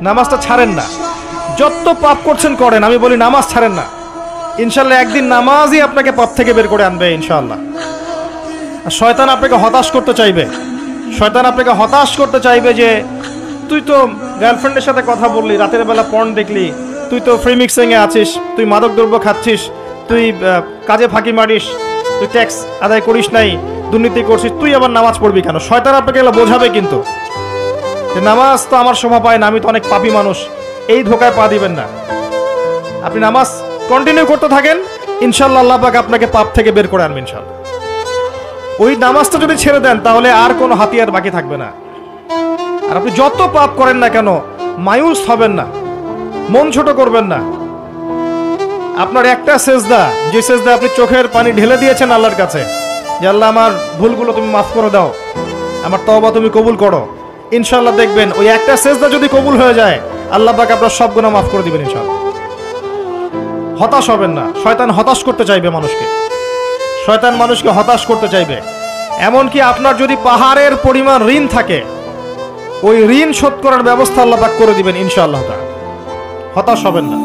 নামাজটা ছাড়েন না, যত পাপ করছেন করেন, আমি বলি নামাজ ছাড়েন না। ইনশাল্লাহ একদিন নামাজই আপনাকে পাপ থেকে বের করে আনবে ইনশাআল্লাহ। শয়তান আপনাকে হতাশ করতে চাইবে, শয়তান আপনাকে হতাশ করতে চাইবে যে তুই তো গার্লফ্রেন্ডের সাথে কথা বললি, রাতের বেলা পর্ন দেখলি, তুই তো ফ্রি মিক্সিংয়ে আছিস, তুই মাদক দ্রব্য খাচ্ছিস, তুই কাজে ফাঁকি মারিস, তুই ট্যাক্স আদায় করিস নাই, দুর্নীতি করছিস, তুই আবার নামাজ পড়বি কেন? শয়তান আপনাকে এগুলো বোঝাবে কিন্তু যে নামাজ তো আমার শোভা পায় না, আমি তো অনেক পাপী মানুষ। এই ধোকায় পা দিবেন না। আপনি নামাজ কন্টিনিউ করতে থাকেন, ইনশাল্লাহ আল্লাহ পাক আপনাকে পাপ থেকে বের করে আনবেন ইনশাল্লাহ। ওই নামাজটা যদি ছেড়ে দেন তাহলে আর কোনো হাতিয়ার বাকি থাকবে না। আর আপনি যত পাপ করেন না কেন মায়ুস হবেন না, মন ছোট করবেন না। আপনার একটা সেজদা, যে সেজদা আপনি চোখের পানি ঢেলে দিয়েছেন আল্লাহর কাছে যে আল্লাহ আমার ভুলগুলো তুমি মাফ করে দাও, আমার তওবা তুমি কবুল করো, ইনশাল্লাহ দেখবেন ওই একটা সেজদা যদি কবুল হয়ে যায় আল্লাহ পাক আপনার সব গুনাহ মাফ করে দিবেন ইনশাল্লাহ। হতাশ হবেন না। শয়তান হতাশ করতে চাইবে মানুষকে, শয়তান মানুষকে হতাশ করতে চাইবে। এমনকি আপনার যদি পাহাড়ের পরিমাণ ঋণ থাকে, ওই ঋণ শোধ করার ব্যবস্থা আল্লাহ পাক করে দিবেন ইনশাআল্লাহ তাআলা। হতাশ হবেন না,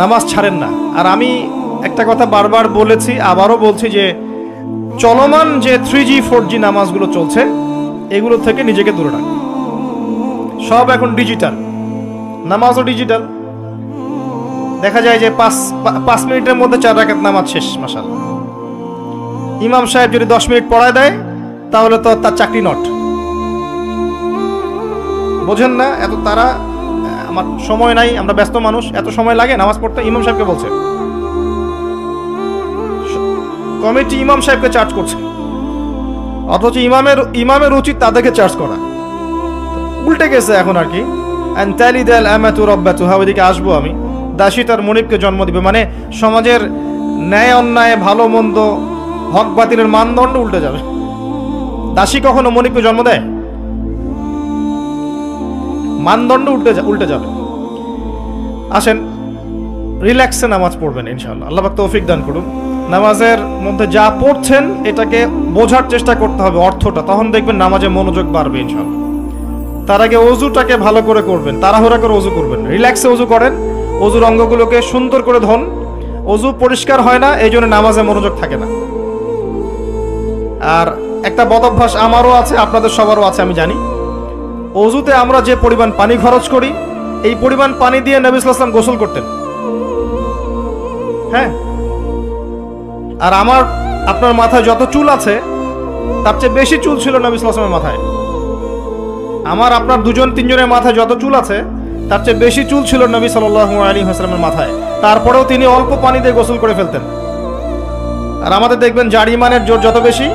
নামাজ ছাড়েন না। আর আমি একটা কথা বারবার বলেছি, আবারও বলছি যে চলমান যে 3G 4G নামাজগুলো চলছে এগুলো থেকে নিজেকে দূরে রাখুন। সব এখন ডিজিটাল, নামাজও ডিজিটাল। দেখা যায় যে 5 মিনিটের মধ্যে 4 রাকাত নামাজ শেষ মাশাআল্লাহ। ইমাম সাহেব যদি 10 মিনিট পড়ায় দেয় তাহলে তো তার চাকরি নট। বোঝেন না? এত তারা, আমার সময় নাই, আমরা ব্যস্ত মানুষ, এত সময় লাগে নামাজ পড়তে? ইমাম সাহেবকে বলছে, কমিটি ইমাম সাহেবকে চার্জ করছে, অথচ ইমামের উচিত তাদেরকে চার্জ করা। উল্টে গেছে এখন আর কি। আনতালিদাল আমাতু রাব্বাতুহা, ওইদিকে আসবো আমি। দাসী তার মনিবকে জন্ম দিবে, মানে সমাজের ন্যায় অন্যায়, ভালো মন্দ, হক বাতিলের মানদণ্ড উল্টে যাবে। দাসী কখনো মনিবকে জন্ম দেয়? মানদণ্ড উল্টে যাবে। আসেন রিল্যাক্সে নামাজ পড়বেন ইনশাআল্লাহ, আল্লাহ পাক তৌফিক দান করুন। নামাজের মধ্যে যা পড়ছেন এটাকে বোঝার চেষ্টা করতে হবে অর্থটা, তখন দেখবেন নামাজে মনোযোগ বাড়বে ইনশাআল্লাহ। তার আগে অজুটাকে ভালো করে করবেন, তাড়াহুড়া করে অজু করবেন, রিল্যাক্সে অজু করেন, অজুর অঙ্গগুলোকে সুন্দর করে ধন। অজু পরিষ্কার হয় না, এই জন্য নামাজে মনোযোগ থাকে না। আর একটা বদ অভ্যাস আমারও আছে, আপনাদের সবারও আছে আমি জানি, অজুতে আমরা যে পরিমাণ পানি খরচ করি এই পরিমাণ পানি দিয়ে নবী সাল্লাল্লাহু আলাইহি ওয়াসাল্লাম গোসল করতেন। হ্যাঁ, আর আপনার মাথায় যত চুল আছে তার চেয়ে বেশি চুল ছিল নবী সাল্লাল্লাহু আলাইহি ওয়াসাল্লামের মাথায়। আপনার 2-3 মাথায় যত চুল আছে তার চেয়ে বেশি চুল ছিল নবী সাল্লাল্লাহু আলাইহি ওয়াসাল্লামের মাথায়। তারপরেও তিনি অল্প পানি দিয়ে গোসল করে ফেলতেন। আর আমাদের দেখবেন যার ইমানের জোর যত বেশি